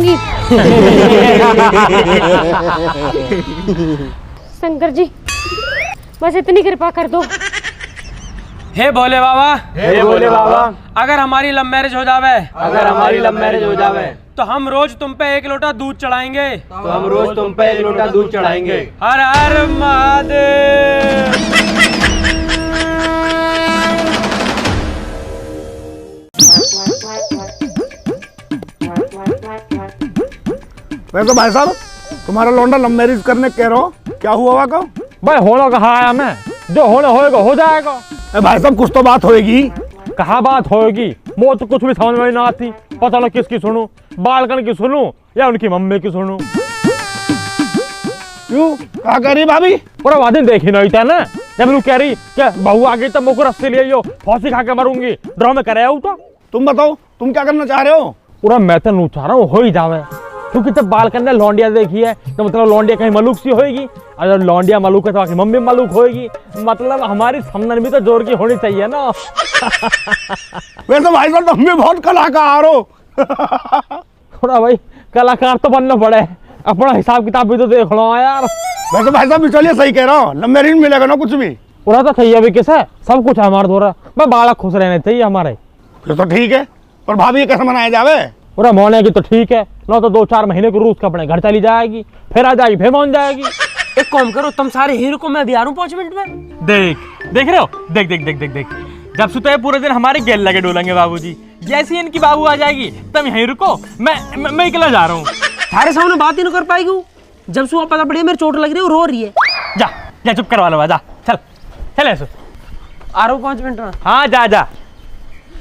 जाएगी। शंकर जी बस इतनी कृपा कर दो। हे भोले बाबा, हे भोले बाबा, अगर हमारी लव मैरिज हो जावे, अगर हमारी लव मैरिज हो जावे तो हम रोज तुम पे 1 लोटा दूध चढ़ाएंगे। तो हम रोज तुम पे 1 लोटा दूध चढ़ाएंगे। हर हर महादेव। वैसे भाई साहब तुम्हारा लौंडा लव मैरिज करने कह रहा हो, क्या हुआ वहाँ का? भाई होना कहा आया मैं, जो होना होएगा हो जाएगा। भाई साहब कुछ तो बात होएगी। कहा बात होएगी, वो तो कुछ भी समझ में ना आती। पता ना किसकी सुनूं, बालकन की सुनूं या उनकी मम्मी की सुनूं। क्यों, कहा कह रही भाभी? पूरा वादिन देखी नहीं था ना, जब लोग कह रही क्या बहू आ गई तब मुझको रस्सी ले आइयो, फांसी खा के मरूंगी। ड्रामे करे हो तो तुम बताओ तुम क्या करना चाह रहे हो? पूरा मैं तो नहीं चाह रहा हूँ हो ही जावे, क्योंकि जब बालकन ने लौंडिया देखी है तो मतलब लौंडिया कहीं मलूक सी होगी, और जब लौंडिया मलूक है तो आखिर मम्मी मलूक होगी। मतलब हमारी समझन भी तो जोर की होनी चाहिए ना। वैसे भाई साहब तुम भी बहुत कलाकार हो। थोड़ा भाई कलाकार तो बनना पड़े, अपना हिसाब किताब भी तो देख लो यार। वैसे भाई साहब चलिए सही कह रहा हूँ, लव मैरिज मिलेगा ना कुछ भी। पूरा तो सही अभी किस है, सब कुछ हमारा हो रहा है, मैं बालक खुश रहने चाहिए हमारे। फिर तो ठीक है, पर भाभी कैसे मनाया जावे? पूरा मोने की तो ठीक है ना, तो 2-4 महीने को रूस का अपने घर चली जाएगी, फिर आ जाएगी, फिर मान जाएगी। एक काम करो, तुम सारे हीरो को मैं भी आ रहा हूँ 5 मिनट में। देख रहे हो, देख देख देख देख देख, जब सुते पूरे दिन हमारे गेल लगे डोलेंगे बाबूजी। जैसे ही इनकी बाबू आ जाएगी तब यहीं रुको, मैं अकेला जा रहा हूँ। सारे सामने बात ही नहीं कर पाएगी। जब सुबह पता पड़ी मेरी चोट लग रही है, रो रही है। जा जा चुप करवा लो, जा चल चल ऐसे। आ रहा हूँ 5 मिनट में। हाँ जा जा,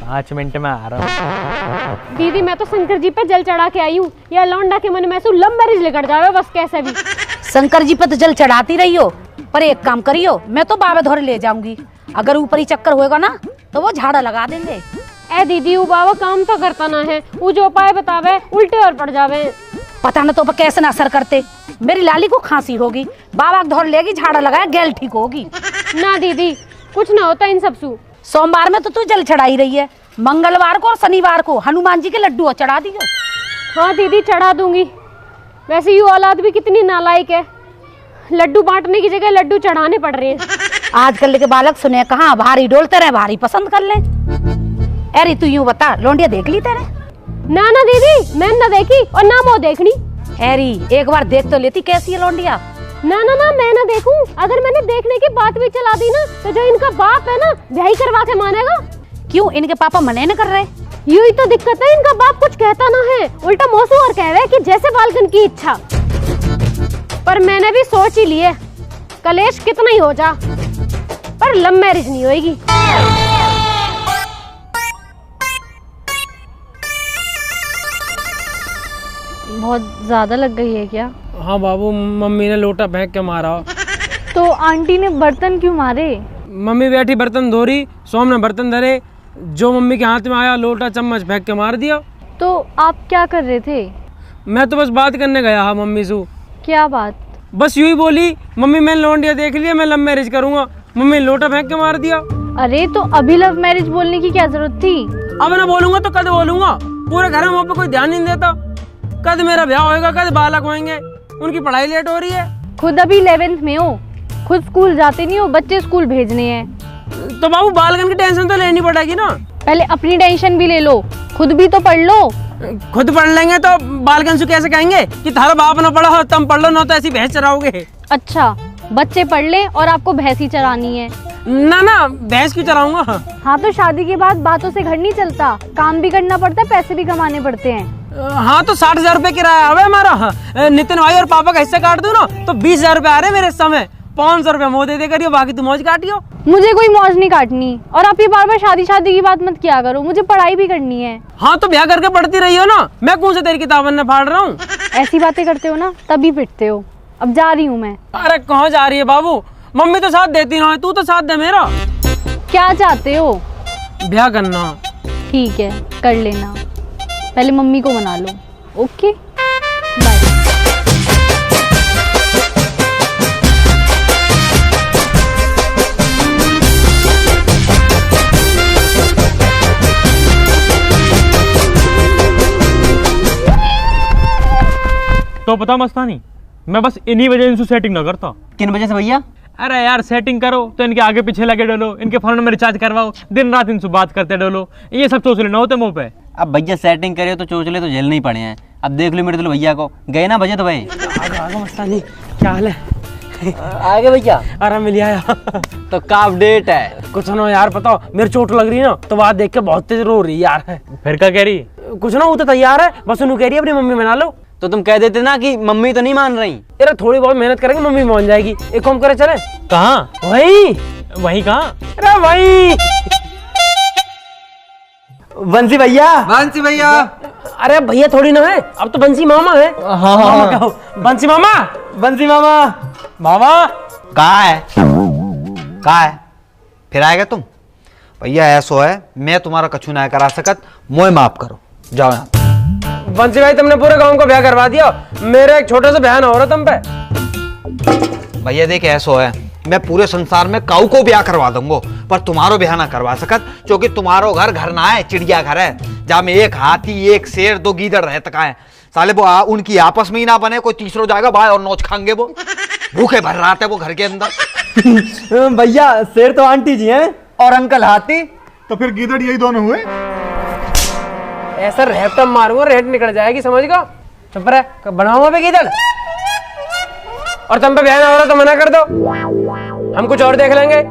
5 मिनट में आ रहा हूँ। दीदी मैं तो शंकर जी पे जल चढ़ा के आई हूँ, या लौंडा के मन में ऐसे लव मैरिज लेकर जावे बस कैसे भी। शंकर जी पे तो जल चढ़ाती रही हो, पर एक काम करियो, मैं तो बाबा धोरे ले जाऊंगी। अगर ऊपर ही चक्कर होएगा ना तो वो झाड़ा लगा देंगे। ए दीदी वो बाबा काम तो करता ना है, वो जो उपाय बतावे उल्टे और पड़ जावे। पता न तो कैसे ना असर करते। मेरी लाली को खांसी होगी, बाबा धोर लेगी, झाड़ा लगाया, गैल ठीक होगी। ना दीदी कुछ ना होता इन सब सु। सोमवार में तो तू जल चढ़ाई रही है, मंगलवार को और शनिवार को हनुमान जी के लड्डू चढ़ा दियो। हाँ दीदी चढ़ा दूंगी। वैसे ये औलाद भी कितनी नालायक है, लड्डू बांटने की जगह लड्डू चढ़ाने पड़ रहे हैं। आजकल के बालक सुने कहाँ भारी डोलते रहे, भारी पसंद कर ले। अरे तू यूँ बता, लौंडिया देख ली तेरे? ना ना दीदी मैंने ना देखी और ना वो देखनी। अरे एक बार देख तो लेती कैसी है लौंडिया। ना ना ना मैं ना देखूं, अगर मैंने देखने की बात भी चला दी ना तो जो इनका बाप है ना ब्याह करवा के मानेगा। क्यों इनके पापा मने न कर रहे? यू ही तो दिक्कत है, इनका बाप कुछ कहता ना है, उल्टा मौसू और कह रहे कि जैसे बालकन की इच्छा। पर मैंने भी सोच ही लिए, कलेश कितना ही हो जा पर लव मैरिज नहीं होगी। बहुत ज्यादा लग गई है क्या? हाँ बाबू, मम्मी ने लोटा फेंक के मारा। तो आंटी ने बर्तन क्यों मारे? मम्मी बैठी बर्तन धो रही, सोम ने बर्तन धरे, जो मम्मी के हाथ में आया लोटा चम्मच फेंक के मार दिया। तो आप क्या कर रहे थे? मैं तो बस बात करने गया हाँ मम्मी से। क्या बात? बस यूं ही बोली, मम्मी मैंने लौंडिया देख लिया, मैं लव मैरिज करूंगा। मम्मी ने लोटा फेंक के मार दिया। अरे तो अभी लव मैरिज बोलने की क्या जरूरत थी? अब ना बोलूंगा तो कद बोलूंगा, पूरे घर में वहाँ पे कोई ध्यान नहीं देता। कद मेरा ब्याह होएगा, कद बालक होंगे, उनकी पढ़ाई लेट हो रही है। खुद अभी 11th में हो, खुद स्कूल जाते नहीं हो, बच्चे स्कूल भेजने हैं। तो बाबू बालकन की टेंशन तो लेनी पड़ेगी ना। पहले अपनी टेंशन भी ले लो, खुद भी तो पढ़ लो। खुद पढ़ लेंगे तो बालकन से कैसे कहेंगे कि थारा बाप ना पढ़ा हो तुम पढ़ लो, ना तो ऐसी भैंस चराओगे। अच्छा बच्चे पढ़ ले और आपको भैंस ही चरानी है? ना ना भैंस क्यों चराऊंगा। हाँ तो शादी के बाद बातों से घर नहीं चलता, काम भी करना पड़ता है, पैसे भी कमाने पड़ते हैं। हाँ तो 60,000 रुपए किराया है हमारा। नितिन भाई और पापा का हिस्सा काट दूं ना तो 20,000 रुपए आ रहे मेरे समय। 500 रुपए मोह दे करियो, बाकी तुम मौज काटियो। मुझे कोई मौज नहीं काटनी, और आप ये बार बार शादी शादी की बात मत किया करो, मुझे पढ़ाई भी करनी है। हाँ तो ब्याह करके पढ़ती रही हो ना, मैं कौन से तेरी किताबन में फाड़ रहा हूँ। ऐसी बातें करते हो ना तभी पिटते हो। अब जा रही हूँ मैं। अरे कहाँ जा रही है बाबू, मम्मी तो साथ देती ना है, तू तो साथ दे मेरा। क्या चाहते हो? ब्याह करना। ठीक है कर लेना, पहले मम्मी को मना लो। Okay bye. तो पता मस्तानी, मैं बस इन्हीं वजह से सेटिंग ना करता। किन वजह से भैया? अरे यार सेटिंग करो तो इनके आगे पीछे लगे डोलो, इनके फोन में रिचार्ज करवाओ, दिन रात इनसे बात करते डोलो, ये सब चोचले ना होते मुँह पे। अब भैया सेटिंग करे तो चोचले तो झेलने ही पड़े हैं। अब देख लो मेरे दिल भैया को, गए ना बजे तो भाई। आगे मस्तानी, क्या हाल है? आगे भैया। अरे मिल आया। तो का अपडेट है? कुछ ना यार, बताओ मेरी चोट लग रही है ना, तो बात देख के बहुत तेज रो रही यार। फिर क्या कह रही? कुछ ना, वो तो तैयार है, बस उन्होंने कह रही है अपनी मम्मी मना लो। तो तुम कह देते ना कि मम्मी तो नहीं मान रही। अरे थोड़ी बहुत मेहनत करेंगे, मम्मी मान जाएगी। एक काम करे चले। कहाँ? वही कहाँ? अरे वही बंसी भैया। बंसी भैया। अरे भैया थोड़ी ना है, अब तो बंसी मामा है। मामा कहो, बंसी मामा। बंसी मामा। मामा कहाँ है? कहाँ है? फिर आएगा तुम? भैया ऐसो है, मैं तुम्हारा कछु ना करा सकत, मोए माफ करो, जाओ यहाँ। बंसी भाई तुमने पूरे गांव को ब्याह करवा दिया, मेरा एक छोटा सा बहन हो रहा तुम पे। भैया देख ऐसो है, मैं पूरे संसार में काऊ को ब्याह करवा दूंगा, पर तुम्हारो ब्याह ना करवा सकत, क्योंकि तुम्हारो घर घर ना है, चिड़िया घर है, जहाँ में एक हाथी, एक शेर, 2 गीदड़ रह तक है। साले वो उनकी आपस में ही ना बने, कोई तीसरो जाएगा बाहर और नोच खाएंगे, वो भूखे भर रहा है वो घर के अंदर। भैया शेर तो आंटी जी हैं और अंकल हाथी। तो फिर गीदड़ यही दोनों हुए। ऐसा रेपटा मारूंगा, रेट निकल जाएगी, समझ गो। चुप रहे, बनाऊंगा पे किधर। और तुम पे बहन हो रहा तो मना कर दो, हम कुछ और देख लेंगे।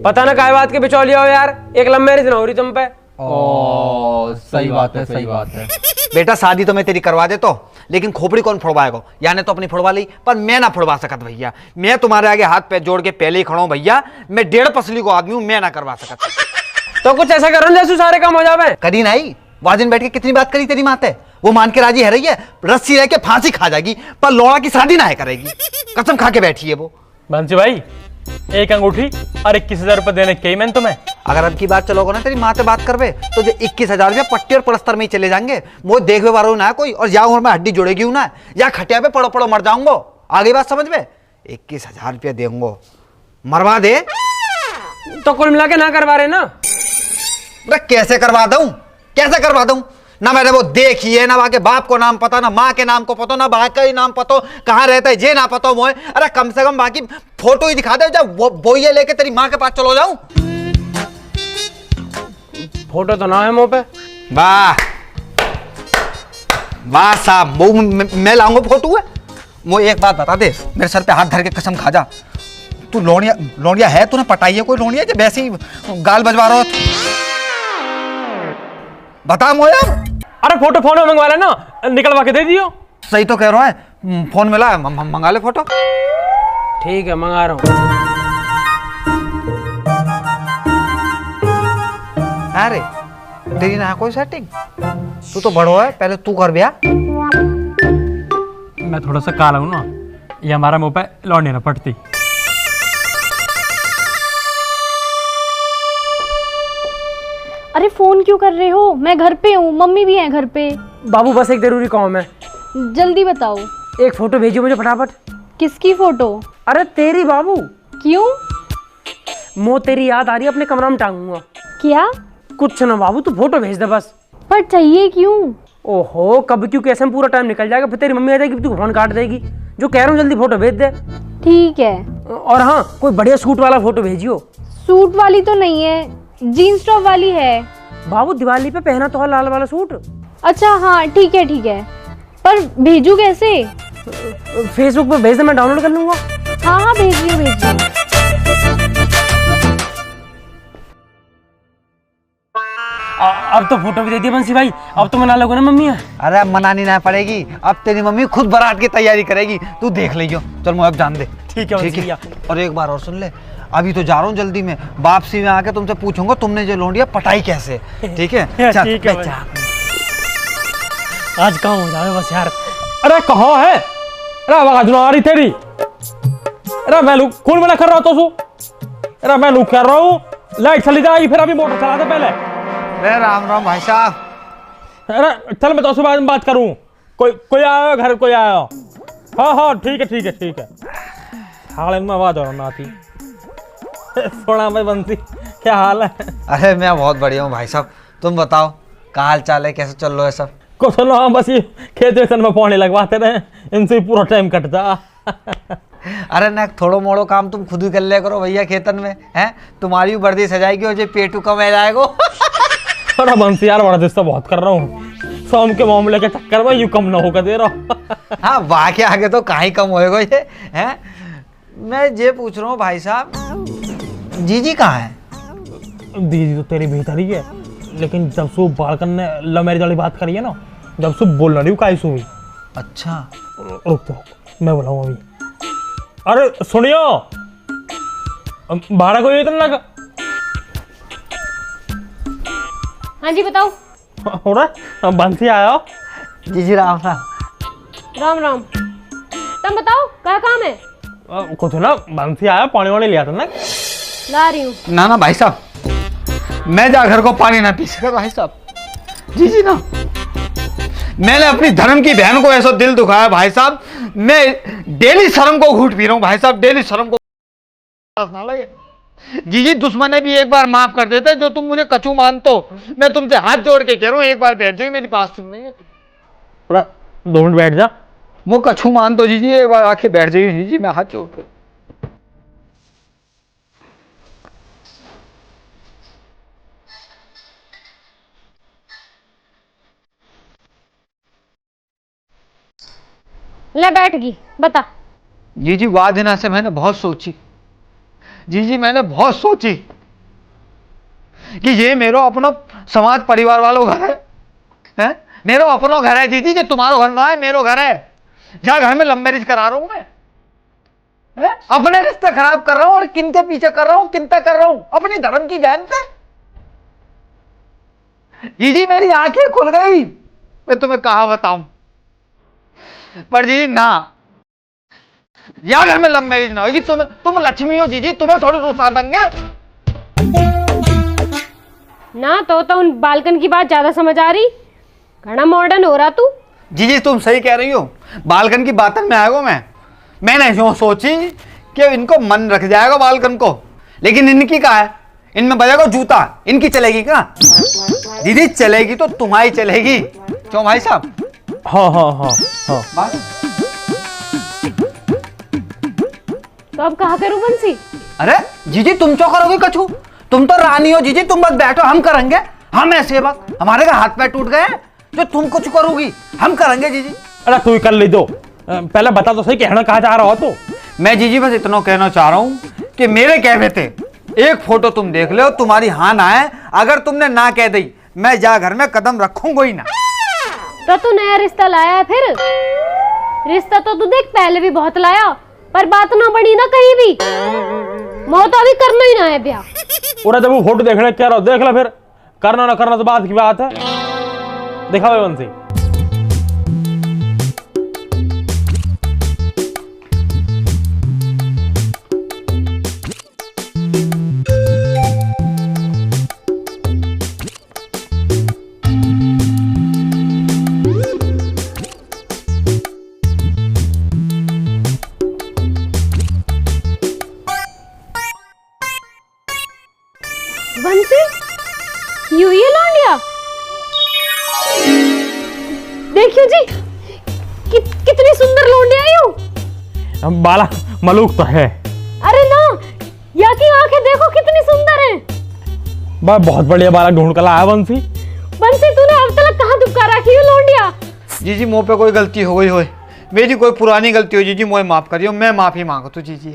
पता ना काय बात के बिचौलिया हो यार, एक लव मैरिज ना हो रही तुम पे। सही बात है, सही बात है। बेटा शादी तो मैं तेरी करवा देता हूँ, लेकिन खोपड़ी कौन फोड़वाएगा? यानी तो अपनी फोड़वा ली, पर मैं ना फोड़वा सकत भैया। मैं तुम्हारे आगे हाथ पैर जोड़ के पहले ही खड़ा हूँ भैया, मैं 1.5 पसली को आदमी हूँ, मैं ना करवा सकत। तो कुछ ऐसा करो जैसे सारे काम हो जावे। करी नहीं, वाजिन बैठ के कितनी बात करी तेरी माते, वो मान के राजी है रही है, रस्सी रह के फांसी खा जाएगी, पर लौड़ा की शादी ना है करेगी, कसम खा के बैठी है वो। बंसी भाई एक अंगूठी और 21,000 रुपए देने के मैंने तुम्हें। अगर अब की बात चलोगे ना तेरी माँ से बात करवे तो जो 21,000 रुपया पट्टी और पलस्तर में ही चले जाएंगे, वो देखवे वाला ना कोई, और या उम्र में हड्डी जुड़ेगी ना, या खटिया पे पड़ो पड़ो मर जाऊंगो। आगे बात समझ में? 21,000 रुपया देंगो, मरवा दे। तो कुल मिला के ना करवा रहे ना? कैसे करवा दूं? कैसे करवा दूं? ना मैंने वो देखी है, ना वहां के बाप को नाम पता, ना माँ के नाम को पता, ना भाई का ही नाम पता, कहाँ रहता है जे ना पता मोए। अरे कम से कम बाकी फोटो ही दिखा दे, जब वो ये लेके तेरी माँ के पास चलो जाऊं। फोटो तो ना है मुंह पे। वाह वाह साहब, वो मैं लाऊंगा फोटो है। मुझे एक बात बता दे, मेरे सर पे हाथ धर के कसम खा जा, तू लोनिया है? तूने पटाई है कोई लोनिया जो वैसे ही गाल बजवा रहा हो? बता मोया। अरे फोटो फोन में मंगवा लेना, निकलवा के दे दियो। सही तो कह रहा है, फोन मिला है, मंगा ले फोटो। ठीक है मंगा रहा हूँ। अरे तेरी ना कोई सेटिंग, तू तो बड़ो है, पहले तू कर ब्याह। मैं थोड़ा सा काला हूँ ना, ये हमारा मुंह पे लौंडी ना पड़ती। अरे फोन क्यों कर रहे हो? मैं घर पे हूँ, मम्मी भी है घर पे। बाबू बस एक जरूरी काम है। जल्दी बताओ। एक फोटो भेजियो मुझे फटाफट। किसकी फोटो? अरे तेरी बाबू। क्यों? मो तेरी याद आ रही है, अपने कमरा में टांगूंगा। क्या? कुछ ना बाबू, तू फोटो भेज दे बस। पर चाहिए क्यों? ओहो कब क्यों कैसे में पूरा टाइम निकल जाएगा, फिर तेरी मम्मी आ जाएगी, तू फोन काट देगी। जो कह रहा हूँ जल्दी फोटो भेज दे। ठीक है। और हाँ कोई बढ़िया सूट वाला फोटो भेजियो। सूट वाली तो नहीं है, जीन्स टॉप वाली है। बाबू दिवाली पे पहना तो है लाल वाला सूट। अच्छा हाँ ठीक है ठीक है, पर भेजू कैसे? फेसबुक पे भेज दे, मैं डाउनलोड कर लूंगा। हाँ हाँ भेजिए भेजिए। अब तो फोटो भी दे दी बंसी भाई, अब तो मना लोगे ना मम्मी? अरे मनानी ना पड़ेगी, अब तेरी मम्मी खुद बारात की तैयारी करेगी, तू देख लियो। चल मुझे अब जान दे। ठीक है बंसी भैया। और एक बार और सुन ले, अभी तो जा रहा हूँ जल्दी में, वापसी में आके तुमसे पूछूंगा तुमने जो लोंडिया पटाई कैसे, ठीक है? चल, ठीक है चल। आज काम हो जाए बस यार। अरे कहाँ है? अरे आवाज ना आ रही तेरी। अरे मैं लुक कौन मना कर रहा तो सु? अरे मैं लुक कर रहा हूँ, लाइट चली जाएगी, फिर अभी मोटर चला दे पहले। अरे राम राम भाई साहब। अरे चल मैं तो उसके बाद में बात करूँ। कोई आया घर, कोई आया? हाँ हाँ ठीक है ठीक है ठीक है। हाल में आवाज और ना आती। थोड़ा मैं बंसी, क्या हाल है? अरे मैं बहुत बढ़िया हूँ भाई साहब, तुम बताओ क्या हाल चाल है, कैसे चल रहा है सब? कुछ ना, हम बस ये खेत वेतन में पानी लगवाते रहे, इनसे ही पूरा टाइम कटता। अरे ना थोड़ो मोड़ो काम तुम खुद ही कर लिया करो भैया खेतन में, हैं? तुम्हारी भी वर्दी सजाएगी और जो पेटू कम है जाएगो। अरे बंसी यार बड़ा दिस्ता बहुत कर रहा हूँ, शाम के मामले के चक्कर में यूं कम ना होकर दे रहा हूँ। हाँ वाह के आगे तो कहीं कम होएगा ये, हैं? मैं ये पूछ रहा हूँ भाई साहब, जीजी कहाँ है? दीदी तो तेरी भीतर ही है, लेकिन जब से बालकन ने लव मैरिज वाली बात करी है ना, जब से बोल रही हूँ काई सुई। अच्छा रुक तो मैं बुलाऊँ अभी। अरे सुनियो, भाड़ा कोई इतना का। हाँ जी बताओ। हो रहा बंसी आया हो। जीजी राम राम। राम राम। तुम बताओ क्या काम है? कुछ ना, बंसी आया पानी वानी लिया था ना। ला रही हूँ। ना ना भाई साहब, मैं जा घर को पानी ना पी सका भाई साहब। जीजी ना, मैंने अपनी धर्म की बहन को ऐसा दिल दुखाया भाई साहब, मैं डेली शर्म को घूट पी रहा हूँ भाई साहब, डेली शर्म को। जीजी दुश्मन ने भी एक बार माफ कर देते, जो तुम मुझे कचू मानते हो। मैं तुमसे हाथ जोड़ के कह रहा हूँ, एक बार बैठ जाओ मेरी पास। तुम नहीं 2 मिनट बैठ जा। वो कछू मान दो जीजी, एक बार आके बैठ जाइए जीजी, मैं हाथ जोड़ के। ले बैठ गई, बता। जीजी वाह दिना से मैंने बहुत सोची जीजी, मैंने बहुत सोची कि ये मेरा अपना समाज परिवार वालों घर है? मेरा अपना घर है जीजी, जो तुम्हारा घर ना है, मेरा घर है। जहाँ घर में लव मैरिज करा रहा हूं मैं, हैं? अपने रिश्ते खराब कर रहा हूं और किन के पीछे कर रहा हूं, किनता कर रहा हूं? अपनी धर्म की बहन पे। जीजी मेरी आंखें खुल गई, मैं तुम्हें कहा बताऊं। पर जीजी ना, या घर में लव मैरिज ना होगी। तुम लक्ष्मी हो जीजी, तुम्हें थोड़ी रुसा देंगे ना। तो उन बालकन की बात ज्यादा समझ आ रही, घना मॉडर्न हो रहा तू। जीजी तुम सही कह रही हो, बालकन की बातन में आएगा मैंने यूं सोची कि इनको मन रख जाएगा बालकन को, लेकिन इनकी कहा है, इनमें बजेगा जूता, इनकी चलेगी क्या? दीदी चलेगी तो तुम्हारी चलेगी, क्यों भाई साहब? हाँ हाँ हाँ हाँ। तो अब कहा करूं बंसी? अरे जीजी तुम क्यों करोगे कछू? तुम तो रानी हो जीजी, तुम बस बैठो, हम करेंगे। हम है सेवक, हमारे का हाथ पैर टूट गए, जो तुम कुछ करोगी हम करेंगे जीजी। अरे तू ही कर ले दो, पहले बता तो सही कहना कहाँ जा रहा हो तू। मैं जीजी बस इतना कहना चाह रहा हूं कि मेरे कहने थे एक फोटो तुम देख लो, तुम्हारी हाँ ना है। अगर तुमने ना कह दी, मैं जा घर में कदम रखूंगा ही ना। तो तू नया रिश्ता लाया है फिर? रिश्ता तो तू देख पहले भी बहुत लाया, पर बात ना बनी ना कहीं भी। मौत अभी करना ही ना है ब्याह। पूरा जब वो फोटो देखने क्या रहा, देख ला फिर, करना ना करना तो बात की बात है। देखा भाई बंसी। बंसी, यू ये लौंडिया देखियो जी, कितनी सुंदर लौंडिया यू। बाला मलूक तो है। अरे ना, या की आंखें देखो कितनी सुंदर हैं। बहुत बढ़िया बाला ढूंढ कर लाया बंसी। बंसी तूने अब तक कहाँ दुबका रखी है लौंडिया? जीजी मुंह पे कोई गलती हो गई हो, मेरी कोई पुरानी गलती हो जीजी, मुझे माफ करियो, मैं माफी मांगो तो जीजी।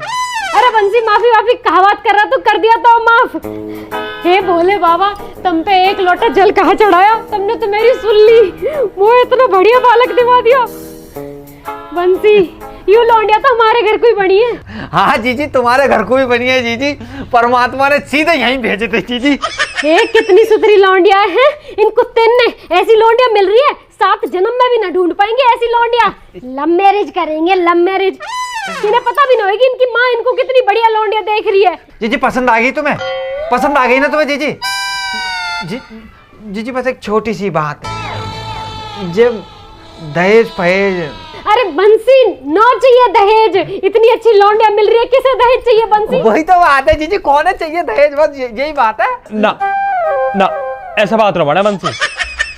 अरे बंसी माफी कहा बात कर रहा, तो कर दिया तो माफ। हे भोले बाबा, तुम पे एक लोटा जल कहाँ चढ़ाया, तुमने तो मेरी सुन ली। वो इतना बढ़िया बालक दिवा दिया। बंसी, यू लौंडिया तो हमारे घर को ही बनी है। हाँ जीजी तुम्हारे घर को भी बनी है जीजी, परमात्मा ने सीधे यहीं भेजे थे जीजी। हे कितनी सुथरी लौंडिया है, इन कुत्ते ने ऐसी लौंडिया मिल रही है, 7 जन्म में भी ना ढूंढ पाएंगे ऐसी लौंडिया। लव मैरिज करेंगे, लव मैरिज। इन्हें पता भी नहीं होगी इनकी माँ इनको कितनी बढ़िया लौंडिया देख रही है। जीजी पसंद आ गई तुम्हें? पसंद आ गई ना तुम्हें जीजी? जीजी बस एक छोटी सी बात, जब दहेज फहेज। अरे बंसी, नो चाहिए दहेज, इतनी अच्छी लौंडिया मिल रही है, किसे दहेज चाहिए बंसी? वही तो बात है जीजी, कौन है चाहिए दहेज, बस यही बात है ना। ना ऐसा बात ना बना बंसी।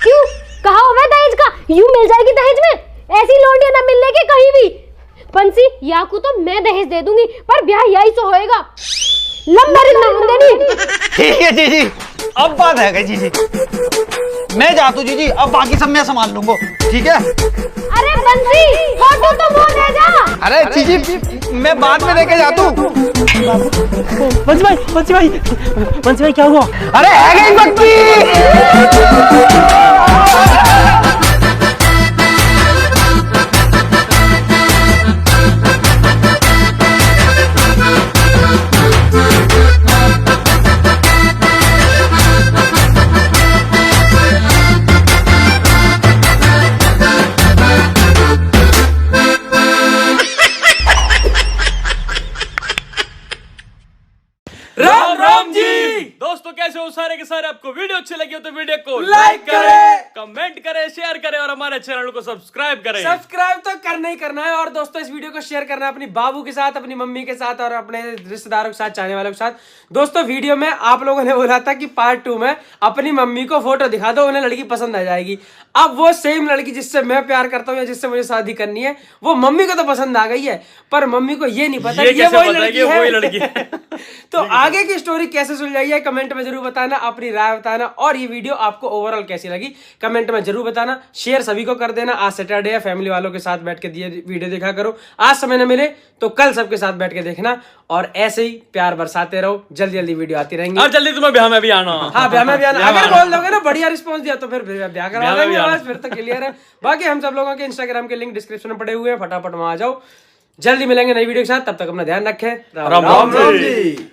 क्यों, कहा हुआ दहेज का, यूं मिल जाएगी दहेज में? ऐसी लौंडिया ना मिलने की कहीं भी। बंसी याकू तो मैं दहेज दे दूंगी, पर ब्याह यही तो होएगा, लव मैरिज ना होने देनी। ठीक है जीजी, अब बात है गई जीजी। मैं जाता हूँ जीजी, अब बाकी सब मैं संभाल लूंगा, ठीक है? अरे बंसी फोटो तो वो दे जा। अरे जीजी मैं बाद में लेके जाता हूँ। बंसी भाई क्या हुआ? अरे है गई बक्की। राम राम जी दोस्तों, कैसे हो सारे के सारे? आपको वीडियो अच्छी लगी हो तो वीडियो को लाइक करें, कमेंट करें, शेयर करें और हमारे चैनल को सब्सक्राइब करें। सब्सक्राइब तो करना ही करना है। और दोस्तों इस वीडियो को शेयर करना है अपनी बाबू के साथ, अपनी मम्मी के साथ और अपने रिश्तेदारों के साथ, चाहने वालों के साथ। दोस्तों वीडियो में आप लोगों ने बोला था कि पार्ट 2 में अपनी मम्मी को फोटो दिखा दो, उन्हें लड़की पसंद आ जाएगी। अब वो सेम लड़की जिससे मैं प्यार करता हूँ या जिससे मुझे शादी करनी है, वो मम्मी को तो पसंद आ गई है, पर मम्मी को ये नहीं पता ये वही लड़की है। तो आगे की स्टोरी कैसे सुलझाई है कमेंट में जरूर बताना, अपनी राय बताना। और ये वीडियो आपको ओवरऑल कैसी लगी कमेंट में जरूर बताना। शेयर सभी को कर देना। आज सैटरडे है, फैमिली वालों के साथ बैठ के वीडियो देखा करो। आज समय न मिले तो कल सबके साथ बैठ के देखना, और ऐसे ही प्यार बरसाते रहो। जल्दी जल्दी वीडियो आती रहेंगी और जल्दी तुम्हें ब्याह में भी आना। हाँ ब्याह में भी आना। अगर बोल दोगे ना बढ़िया रिस्पॉन्स दिया तो फिर ब्याह करा देंगे, बस फिर तो क्लियर है। बाकी हम सब लोगों के इंस्टाग्राम के लिंक डिस्क्रिप्शन में पड़े हुए हैं, फटाफट वहां आ जाओ। जल्दी मिलेंगे नई वीडियो के साथ, तब तक अपना ध्यान रखें। राम राम जी।